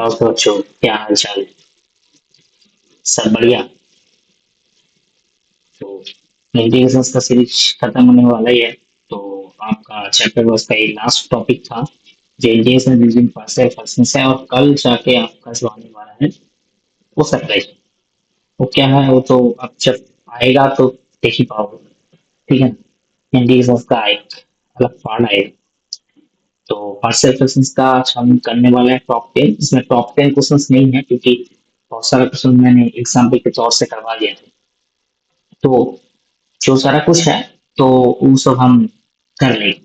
और बच्चों क्या हाल चाल। सब बढ़िया। तो इंटीग्रेशंस का सीरीज खत्म होने वाला ही है। तो आपका चैप्टर बस का ये लास्ट टॉपिक था जो इंटीग्रेशन यूजिंग पार्शियल फ्रैक्शंस है, और कल जाके आपका जो आने वाला है वो सरप्राइज। वो क्या है वो तो आप जब आएगा तो देख ही पाओगे। ठीक है ना। इंटीग्रेशंस का एक अलग पार्ट आएगा। तो पार्शियल फ्रैक्शंस का आज हम करने वाले हैं टॉप 10। इसमें टॉप 10 क्वेश्चंस नहीं है क्योंकि बहुत सारा क्वेश्चन मैंने एग्जाम्पल के तौर से करवा दिया था। तो जो सारा कुछ है तो वो सब हम कर लेंगे।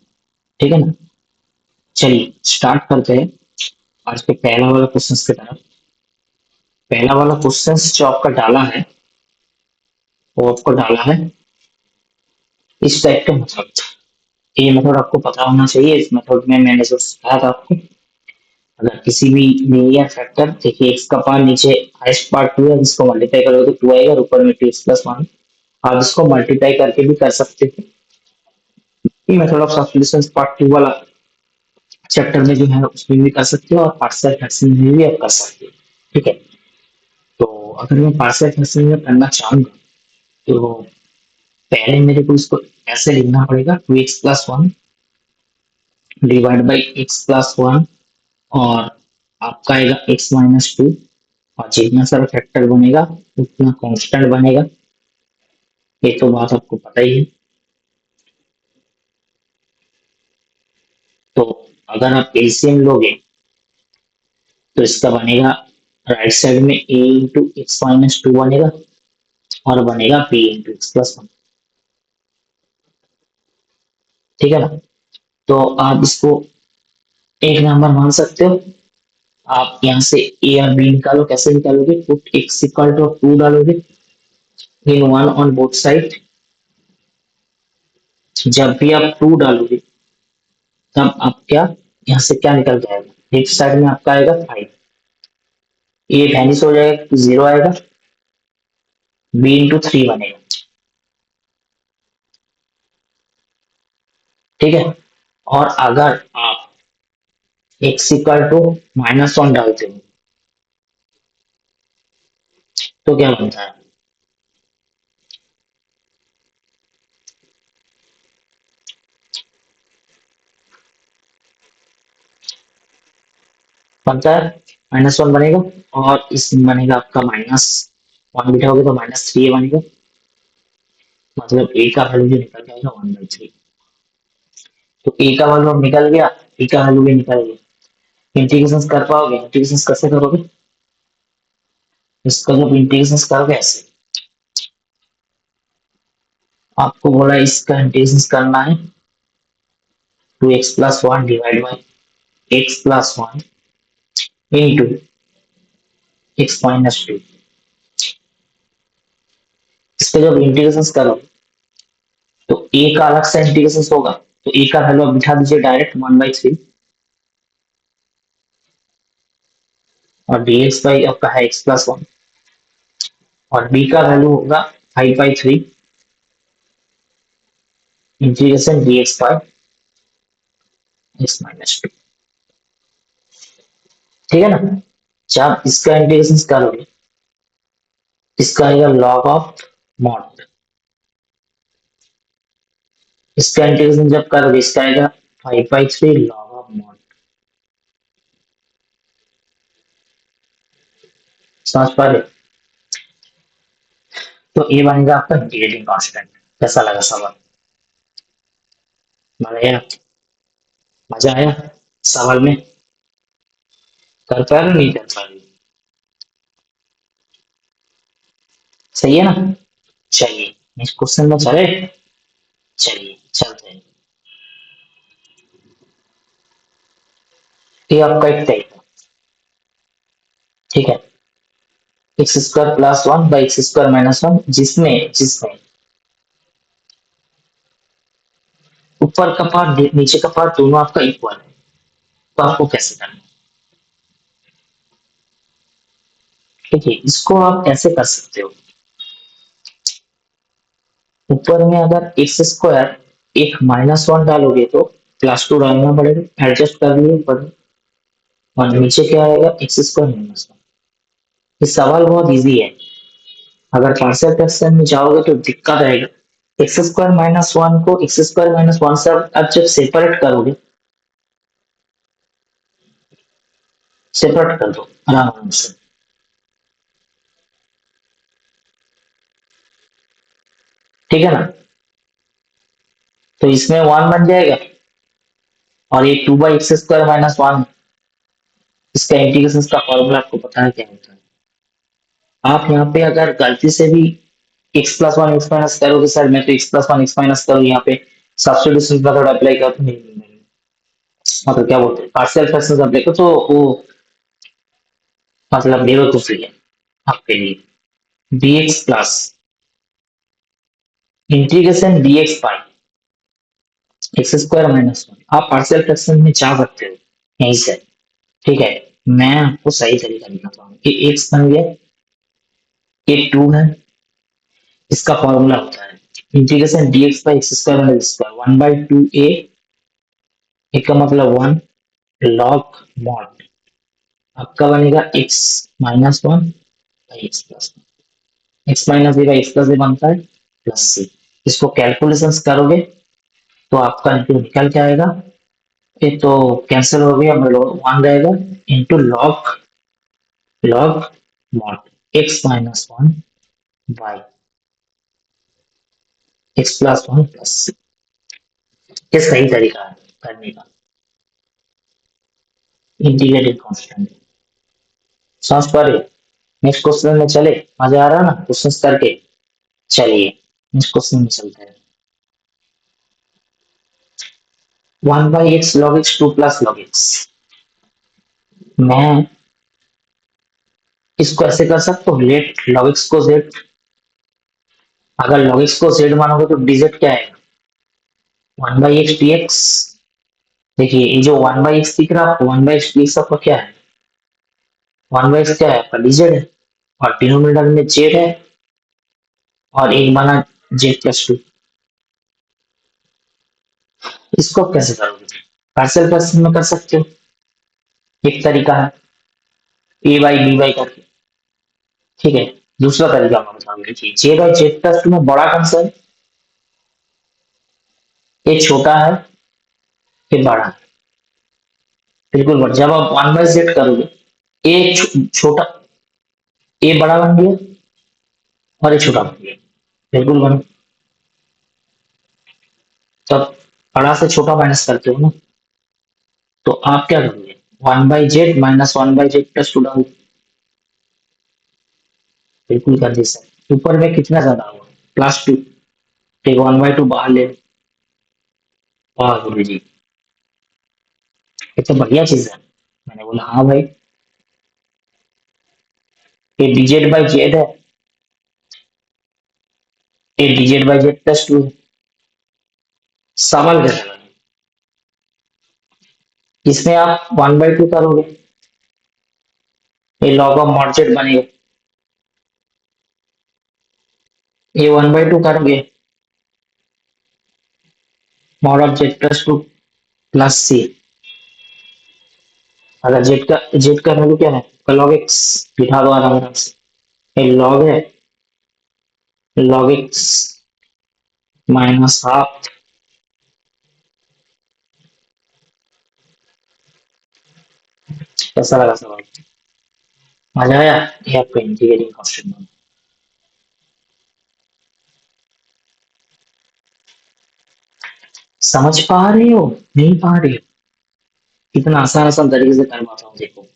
ठीक है ना। चलिए स्टार्ट करते हैं आज के पहला वाला क्वेश्चन की तरफ। पहला वाला क्वेश्चन जो आपका डाला है वो आपको डाला है इस टाइप का मेथड। ये मेथड आपको पता होना चाहिए। इस मेथड में मैंने जो सिखाया था आपको, अगर किसी भी लीनियर फैक्टर देखिए एक्स का पावर नीचे हाईएस्ट पार्ट 2 है, जिसको मल्टीप्लाई करोगे तो 2 आएगा और ऊपर में 2x+1। आप इसको मल्टीप्लाई करके भी कर सकते हो। ये मेथड ऑफ सब्स्टिट्यूशन पार्ट 2 वाला चैप्टर में जो है उसमें भी कर सकते हो और पार्शियल फ्रैक्शन में भी आप कर सकते हो। ठीक है। तो अगर मैं पार्शियल फ्रैक्शन में करना चाहूंगा तो पहले मेरे को इसको ऐसे लिखना पड़ेगा 2x+1 डिवाइड बाई x+1, और आपका आएगा x-2, और जितना सारा फैक्टर बनेगा उतना कांस्टेंट बनेगा। ये तो बात आपको पता ही है। तो अगर आप एलसीएम लोगे तो इसका बनेगा राइट साइड में a इंटू x-2 बनेगा और बनेगा b इंटू x+1। ठीक है ना। तो आप इसको एक नंबर मान सकते हो। आप यहाँ से ए और बी निकालो। कैसे निकालोगे? पुट x इक्वल टू 2 डालोगे इन 1 ऑन बोथ साइड। जब भी आप 2 डालोगे तब आप क्या यहाँ से क्या निकल जाएगा? एक साइड में आपका आएगा 5। ये वैनिश हो जाएगा तो 0 आएगा। बी इंटू 3 बनेगा। ठीक है। और अगर आप x इक्वल टू -1 डालते हो तो क्या बनता है? बनता है -1 बनेगा। और इसमें बनेगा आपका -1 बिठाओगे तो -3 बनेगा। मतलब ए का वैल्यू जो निकल जाएगा 1/3। तो ए का वैल्यू निकल गया, बी का वैल्यू भी निकल गया। इंटीग्रेशन कर पाओगे? इंटीग्रेशन कैसे करोगे? इसका जब इंटीग्रेशन करोगे ऐसे, आपको बोला इसका इंटीग्रेशन करना है 2x+1 divide by x+1 into x-2। इसका जब इंटीग्रेशन करोगे तो ए का अलग से इंटीग्रेशन होगा। तो ए का वैल्यू आप बिठा दीजिए डायरेक्ट 1/3, और dx बाई आपका है x+1, और b का वैल्यू होगा 5/3 इंटीग्रेशन dx बाई x-2। ठीक है ना। जब इसका इंटीग्रेशन करोगे इसका आएगा लॉग ऑफ मॉड। इसका इंटीग्रेशन जब करोगे इसका आएगा 5/3 लॉग ऑफ मॉड। समझ पा रहे हो? तो ये बनेगा आपका इंटीग्रेटिंग कांस्टेंट। कैसा लगा सवाल? मजा आया? मजा आया सवाल में? कर पा रहे हो नहीं कर पा रहे हो? सही है ना। चलिए नेक्स्ट क्वेश्चन में चले। चलिए चलते हैं। ये आपका एक टाइप है। ठीक है। x² + 1/x² - 1, जिसमें जिसमें ऊपर का पार्ट नीचे का पार्ट दोनों आपका इक्वल है। तो आपको कैसे करना है? ठीक है, इसको आप ऐसे कर सकते हो। ऊपर में अगर x² एक -1 डालोगे तो +2 डालना पड़ेगा। एडजस्ट कर लिए ऊपर। और नीचे क्या आएगा, एक्स स्क्वायर माइनस वन। ये सवाल बहुत इजी है, अगर पार्शियल फ्रैक्शन में जाओगे तो दिक्कत आएगा। एक्स स्क्वायर माइनस वन को एक्स स्क्वायर माइनस वन से अब जब सेपरेट करोगे, सेपरेट कर दो आराम से, ठीक है ना। तो इसमें वन बन जाएगा, और ये two by x square minus one, इसका इंटीग्रेशन का फॉर्मूला आपको पता है क्या होता है। आप यहाँ पे अगर गलती से भी x plus one x minus करोगे, सर मैं तो x plus one x minus करूँ यहाँ पे सब्स्टिट्यूशन मेथड अप्लाई कर, नहीं, मतलब क्या बोलते हैं, पार्शियल फ्रैक्शंस अप्लाई कर, तो वो मतलब बेवकूफी है आपके लिए। dx plus integration dx by x square minus one, आप पार्शियल फ्रैक्शन में जा सकते हो यहीं से, ठीक है। मैं आपको सही तरीका दिखाता हूँ। ये एक्स बन गया, ये टू है, इसका फॉर्मूला होता है integration dx by x square minus square one by two a, एक का मतलब वन, लॉग मॉड आपका बनेगा x minus one by x plus one, x minus a by x plus a बनता है प्लस सी। इसको कैलकुलेशंस करोगे तो आपका निकल के आएगा, ये तो कैंसिल हो गया, मतलब वन रहेगा into log, log mod x minus one by x plus one plus c. ये सही तरीका है करने का, इंटीग्रेटेड कांस्टेंट। समझ पा रहे हो। नेक्स्ट क्वेश्चन में चले, मजा आ रहा है ना क्वेश्चन करके। चलिए नेक्स्ट क्वेश्चन में चलते हैं। One by x log x two plus log x, मैं इसको ऐसे कर सकता हूँ, लेट लॉग एक्स को जेड, अगर लॉग एक्स को जेड मानोगे तो डीजेड क्या है, one by x D x. देखिए ये जो वन बाई एक्स दिख रहा है आपको, one by x D x आपका क्या है, वन बाई एक्स क्या है आपका डीजेड है, और डिनोमिनेटर में जेड है, और एक बना जेड प्लस टू। इसको आप कैसे करोगे, पार्शियल फ्रैक्शन में कर सकते हो, एक तरीका है ए बाई बी बाई करके, ठीक है। दूसरा तरीका मैं बताऊंगा, देखिए J by Z plus to में बड़ा कौन सा है, ये छोटा है, ये बड़ा है, बिल्कुल बड़ा। जब आप वन बाई जेड करोगे, ए छोटा, ए बड़ा बन गया और ये छोटा बन गया, बिल्कुल बन। तब बड़ा से छोटा माइनस करते हो ना, तो आप क्या करोगे, one by Z minus one by Z plus to डालो, बिल्कुल कर दी सर। ऊपर में कितना ज्यादा होगा, प्लस टू, ठीक, वन बाई टू बाहर ले, वाह गुरु जी, ये तो बढ़िया चीज है। मैंने बोला हाँ भाई, ये dz बाई जेड है, ये dz by Z plus to है, सवाल कैसे बने, इसमें आप वन बाई टू करोगे, ये लॉग ऑफ मॉड जेड बनेगा, ये वन बाई टू करोगे, mod of z plus two plus c. अगर जेड का वैल्यू क्या है, लॉग एक्स, बिठा दो आराम आराम से, ये लॉग है, लॉग एक्स माइनस हाफ, कैसा लगा सवाल, मजा आया, ये आपका इंटीग्रेटिंग कांस्टेंट। समझ पा रहे हो, नहीं पा रहे हो, कितना आसान आसान तरीके से करवाता हूँ, देखो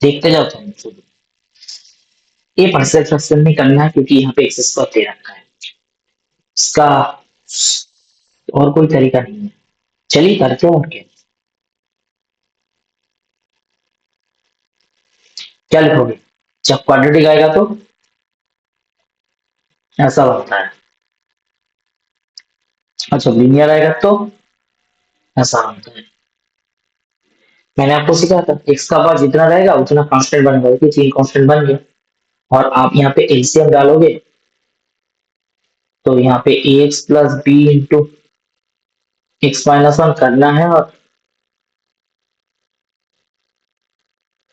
देखते जाओ तुम खुद। ये पार्शियल फ्रैक्शन में करना है क्योंकि यहाँ पे एक्सेस को दे रखा है, इसका और कोई तरीका नहीं है। चलिए करते हैं, और क्या, क्या लिखोगे, जब क्वाड्रेटिक आएगा तो ऐसा बनता है, अच्छा लीनियर आएगा तो ऐसा बनता है। मैंने आपको सिखाया था एक्स का पावर जितना रहेगा उतना कांस्टेंट बनेगा, देखिए तीन कांस्टेंट बन गया, और आप यहाँ पे एलसीएम डालोगे तो यहाँ पे a x plus b into x minus one करना है, और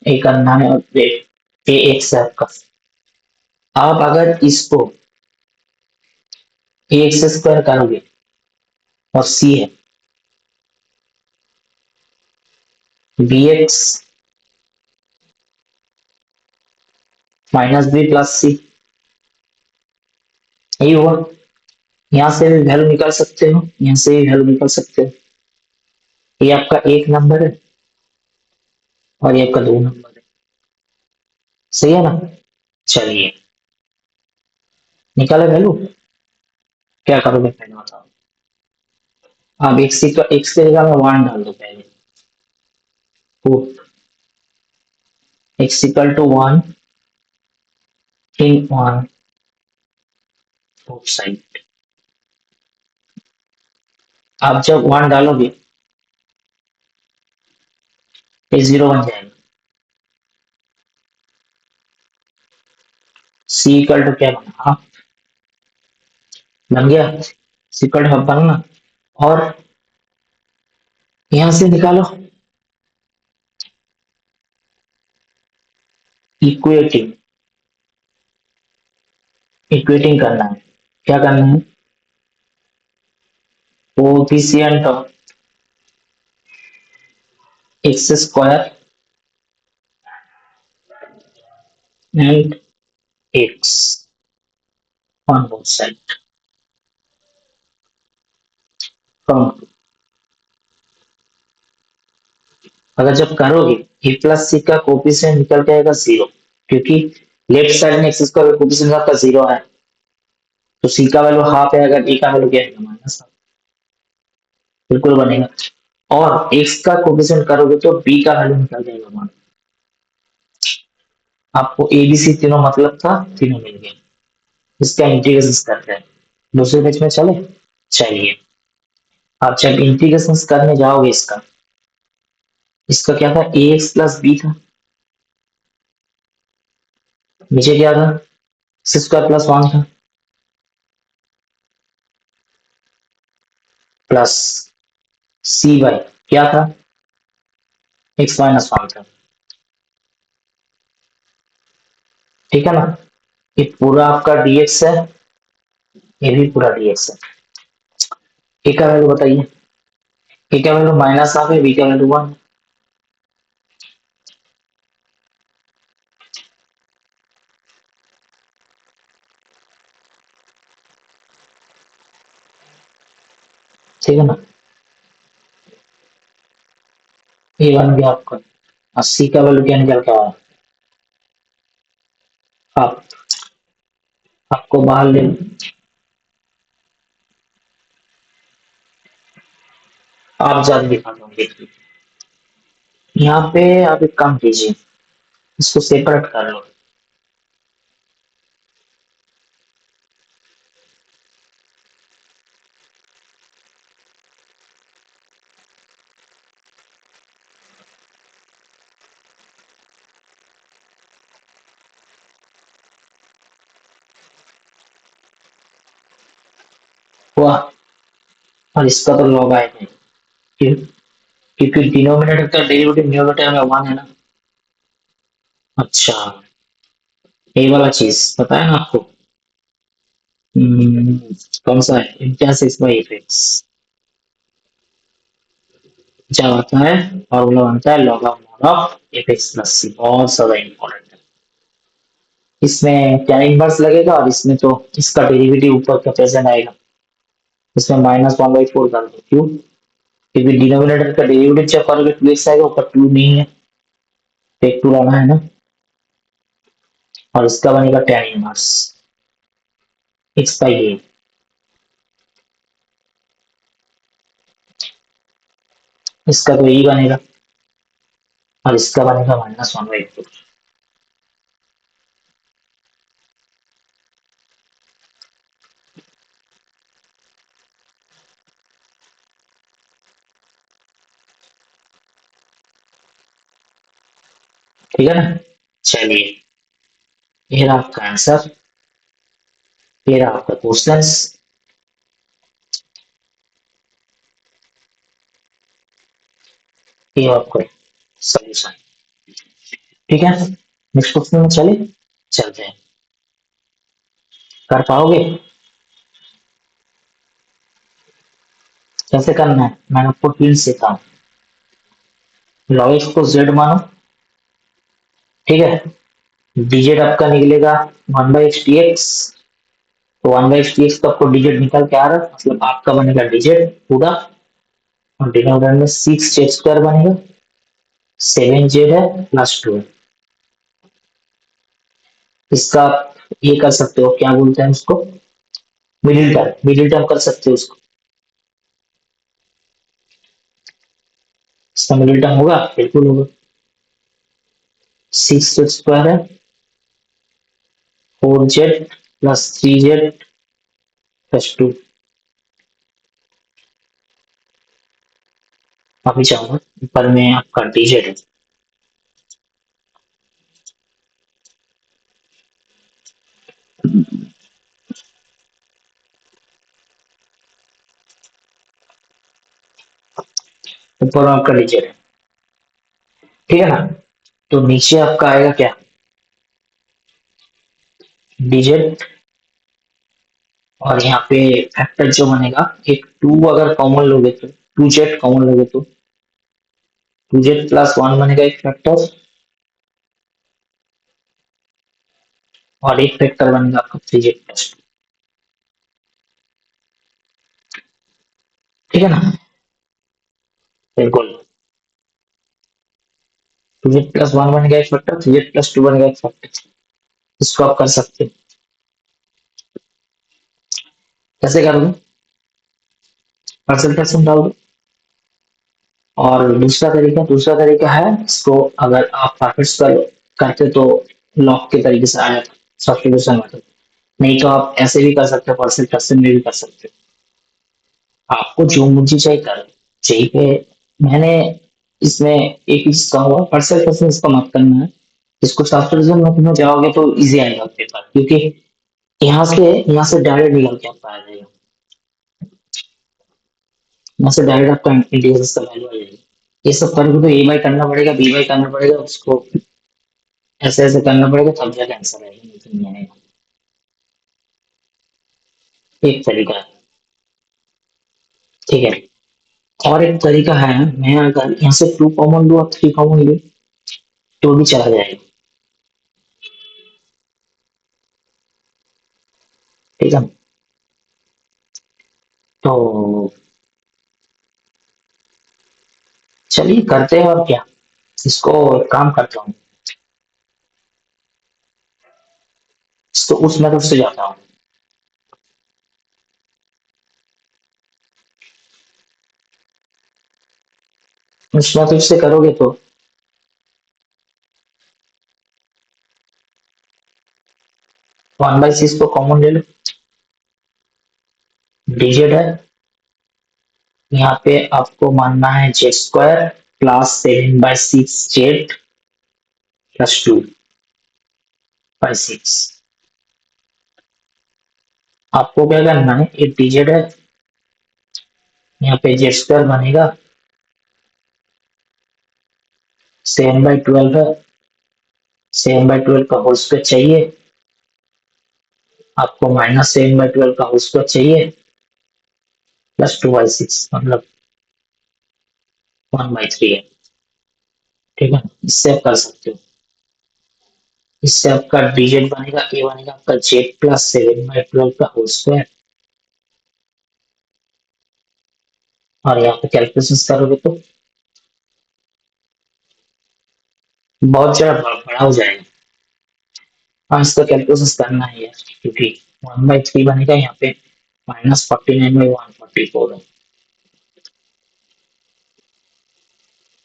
ए करना है और ए एक्स है आपका। आप अगर इसको ए एक्स स्क्वायर करोगे और सी है b x minus b plus c, यही हुआ। यहाँ से भी वैल्यू निकाल सकते हो, यहाँ से भी वैल्यू निकाल सकते हो। ये आपका एक नंबर है और ये आपका दो नंबर है, सही है ना। चलिए निकाले वैल्यू, क्या करोगे पहले बताओ। आप एक्स की जगह में वन डाल दो पहले। X equal to one in one both side. आप जब वन डालोगे ये जीरो बन जाएगा। सी इक्वल टू क्या बना हाफ, बन गया। सी इक्वल टू हाफ बनना। और यहां से निकालो इक्वेटिंग, इक्वेटिंग करना है। क्या करना है, coefficient of x square and x on both side from. अगर जब करोगे ए प्लस सी का कोफिशिएंट निकल के आएगा जीरो, क्योंकि लेफ्ट साइड में एक्स स्क्वायर कोफिशिएंट आपका जीरो है, तो सी का वैल्यू हाफ है, अगर ए का वैल्यू क्या है माइनस हाफ, बिल्कुल बनेगा। और एक्स का कोफिशिएंट करोगे तो बी का वैल्यू निकल जाएगा वन। आपको ए बी सी तीनों मतलब था, तीनों मिल गए। इसका इंटीग्रेशन करते हैं, दूसरे पेज में चले। चलिए आप जब इंटीग्रेशन करने जाओगे इसका, इसका क्या था ए एक्स प्लस बी था, नीचे क्या था एक्स स्क्वायर प्लस वन था, प्लस सी बाई क्या था एक्स माइनस वन था। ठीक है ना, ये पूरा आपका डीएक्स है, ये भी पूरा डीएक्स है। ए का वैल्यू बताइए, ए का वैल्यू माइनस हाफ है, बी का वैल्यू वन। ठीक है ना, ये बन गया आपका। और सी का वैल्यू क्या निकल के आया, आप आपको बाहर ले, आप ज्यादा दिखाता हूँ देखिए। यहाँ पे आप एक काम कीजिए, इसको सेपरेट कर लो। हुआ, और इसका तो लॉग आएगा ही। क्यों? क्योंकि डिनोमिनेटर का डेरिवेटिव न्यूमरेटर में वन है ना। अच्छा, ये वाला चीज पता है ना आपको। हम्म, कौन सा है इंटरसेक्स बाय एफएक्स, जब आता है और वो लोग आता है log of mod of f x plus c, बहुत ज्यादा इंपॉर्टेंट है। इसमें tan इनवर्स लगेगा और इसमें तो इसका डेरिवेटिव ऊपर का प्रेजेंट आएगा, इसमें माइनस वन बाई फोर कर दो। क्यों? क्योंकि डिनोमिनेटर का डेरिवेटिव जब करोगे टू एक्स आएगा, ऊपर टू नहीं है, तो एक टू लाना है ना, और इसका बनेगा tan इनवर्स एक्स बाई ए। इसका तो यही बनेगा, और इसका बनेगा माइनस वन बाई फोर। ठीक है ना। चलिए ये रहा आपका आंसर, ये रहा आपका क्वेश्चन, ये आपका सॉल्यूशन। ठीक है, नेक्स्ट क्वेश्चन में चले, चलते हैं। कर पाओगे? कैसे करना है मैं आपको हिंट देता हूँ। लॉग को जेड मानो, ठीक है। डिजिट आपका निकलेगा 1/xt x। तो 1/xt x तो आपको डिजिट निकल के आ रहा है, मतलब आपका बनेगा डिजिट पूरा। और डिनोमिनेटर में 6 z² बनेगा, 7 z है प्लस 2। इसका आप ये कर सकते हो, क्या बोलते हैं उसको, मिडिल टर्म, मिडिल टर्म कर सकते हो उसको। इसका मिडिल टर्म होगा, बिल्कुल होगा। 6 z² है, 4 z प्लस 3 z प्लस 2। अभी चाहूंगा ऊपर में आपका डिजिट है। ऊपर में आपका डिजिट है, ठीक है ना। तो नीचे आपका आएगा क्या, डिजिट। और यहाँ पे फैक्टर जो बनेगा, एक 2 अगर कॉमन लोगे तो 2 z कॉमन लोगे तो 2 z+1 बनेगा एक फैक्टर। और एक फैक्टर बनेगा आपका 3 z+2, ठीक है ना। बिल्कुल, 2 z+1 बनेगा एक फैक्टर, 3 z+2 बनेगा एक फैक्टर। इसको आप कर सकते हो। कैसे करोगे, परसेंट परसेंट डाल दो। और दूसरा तरीका है, इसको अगर आप परफेक्ट करते तो लॉग के तरीके से आ जाता सब्स्टिट्यूशन मेथड। नहीं तो आप ऐसे भी कर सकते हो, परसेंट परसेंट में भी कर सकते हो। आपको जो मुझे चाहिए कर चाहिए पे। मैंने इसमें एक चीज कहूंगा, परसेंट परसेंट इसका मत करना है। इसको सब्स्टिट्यूशन मेथड में जाओगे तो इजी आएगा पेपर, क्योंकि यहाँ से डायरेक्ट निकल के आपका आ जाएगा। यहाँ से डायरेक्ट आपका इंटीग्रेशन का वैल्यू आ जाएगा। ये सब करोगे तो ए बाई करना पड़ेगा, बी बाई करना पड़ेगा, उसको ऐसे ऐसे करना पड़ेगा, तब जाके आंसर आएगा, नहीं तो नहीं आएगा। एक तरीका है, ठीक है। और एक तरीका है, मैं अगर यहाँ से 2 कॉमन लूँ और 3 कॉमन लूँ तो भी चला जाएगा, ठीक है। तो चलिए करते हैं, और क्या। इसको एक काम करता हूँ, इसको उस मेथड से जाता हूँ। उस मेथड से करोगे तो 1/6 को कॉमन ले लो, डिजिट है। यहाँ पे आपको मानना है z² प्लस 7/6 z+2/6। आपको क्या करना है, एक डिजिट है, यहाँ पे z² बनेगा, 7/12 है, 7/12 का होल स्क्वायर चाहिए। आपको -7/12 का होल स्क्वायर चाहिए, +2/6 मतलब 1/3 है, ठीक है। इससे आप कर सकते हो। इससे आपका डिजिट बनेगा, ए बनेगा आपका z+7/12 का होल स्क्वायर। और यहाँ पे कैलकुलेशन करोगे तो बहुत ज्यादा बड़ा हो जाएगा। हाँ, इसका कैलकुलेशन करना ही है, क्योंकि 1/3 बनेगा यहाँ पे, -49/144 है।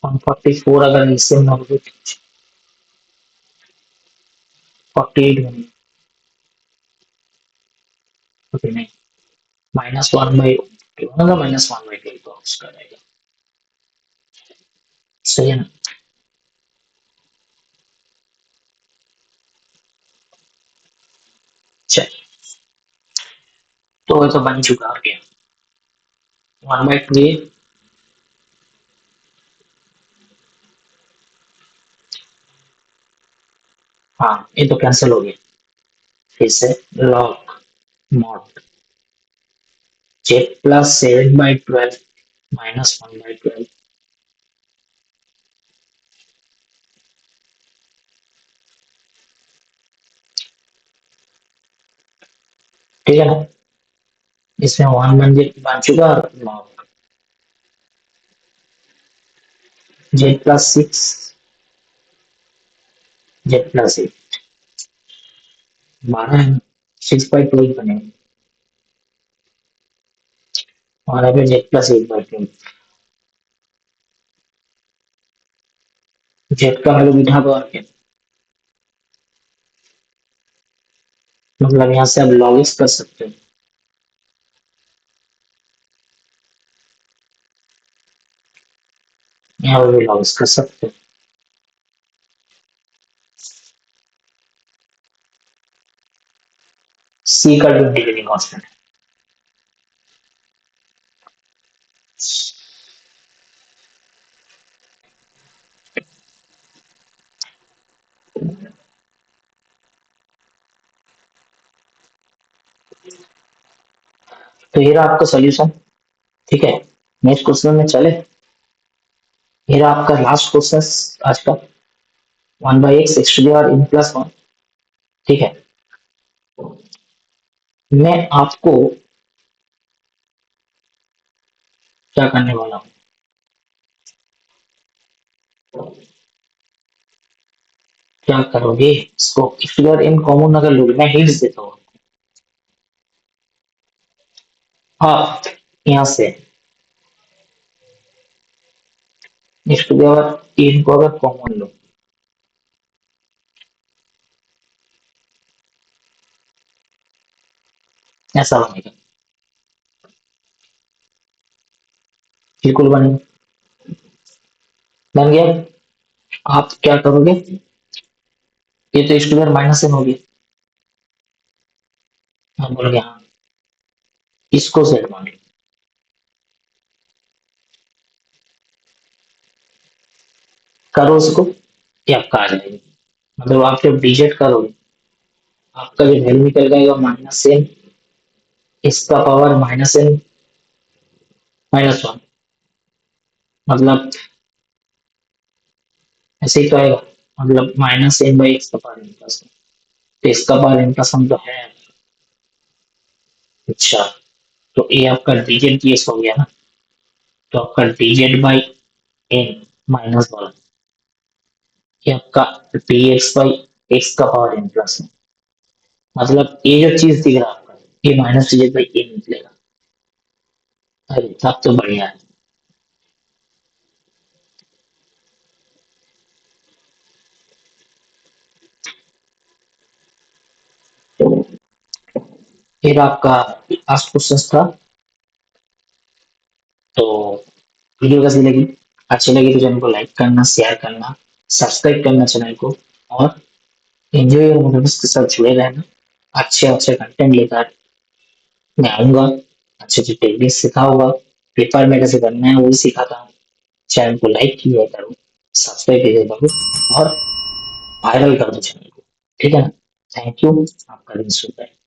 144 अगर इससे नॉर्मल 48 बनेगा, ओके नहीं, -1/12 का उसका रहेगा, सही है ना। चलिए, तो ये तो बन चुका है, गया 1/3। हाँ, ये तो कैंसिल हो गया। फिर से लॉग मॉड जेड प्लस 7/12 -1/12। ठीक है ना? इसमें 1 बन चुका। लॉग Z+6 Z+8 12 6/12 बनेगा। और अभी Z+8/12 जेड का वैल्यू बिठा दो आके। मतलब यहाँ से आप लॉगिस कर सकते हो। यहाँ पर भी लॉगिस कर सकते हो। सी का जो डिग्री कांस्टेंट है। तो ये रहा आपका सोल्यूशन। ठीक है, नेक्स्ट क्वेश्चन में चले। ये रहा आपका लास्ट क्वेश्चन आज का। 1/x x⁴ n+1। ठीक है, मैं आपको क्या करने वाला हूँ। क्या करोगे इसको फिगर इन कॉमन अगर लोगे, मैं हिंट्स देता हूँ। आप यहाँ से इसको अगर तीन को अगर कॉमन लो, ऐसा बनेगा। बिल्कुल बनेगा। बन गया। आप क्या करोगे, ये तो स्क्वायर माइनस एन होगी। आप बोलोगे हाँ, इसको सेट मान लो। करो उसको, ये आपका आ जाएगा। मतलब आप जब डिजिट करोगे, आपका जो वैल्यू निकल जाएगा -n इसका पावर -n-1। मतलब ऐसे ही तो आएगा। मतलब -n/x का पावर n+1। तो इसका पावर n+1 तो है। अच्छा, तो ये आपका डिजिट केस हो गया ना। तो आपका डिजिट बाई n -1, ये आपका dx/x का पावर n+1। मतलब ये जो चीज दिख रहा है आपका, ये -dz/n निकलेगा। अरे तब तो बढ़िया है। फिर आपका लास्ट क्वेश्चन था। तो वीडियो कैसी लगी? अच्छी लगी तो चैनल को लाइक करना, शेयर करना, सब्सक्राइब करना चैनल को। और एंजॉय और मोटिवेशन के साथ जुड़े रहना। अच्छे अच्छे कंटेंट लेकर मैं आऊंगा। अच्छी अच्छी टेक्निक सिखाऊंगा। पेपर में कैसे करना है वही सिखाता हूँ। चैनल को लाइक किया करो, सब्सक्राइब किया करो, और वायरल कर दो चैनल को। ठीक है ना? Thank you. आपका दिन शुभ रहे।